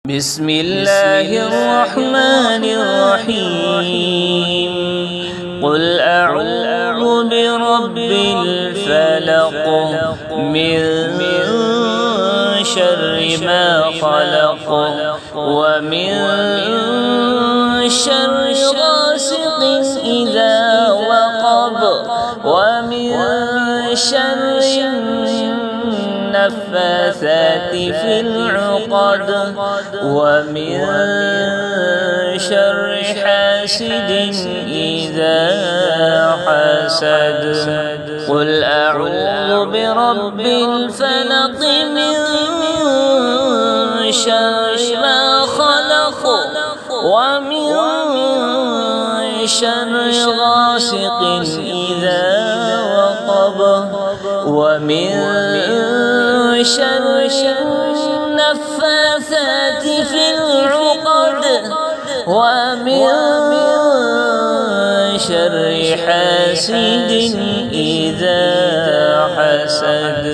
بسم الله الرحمن الرحيم قل أعوذ برب الفلق من شر ما خلق ومن شر غاسق إذا وقب ومن شر النفاثات في العقد ومن شر حاسد إذا حسد قل أعوذ برب الفلق من شر ما خلق ومن شر غاسق إذا وقب ومن شر النفاثات في العقد ومن شر حاسد إذا حسد.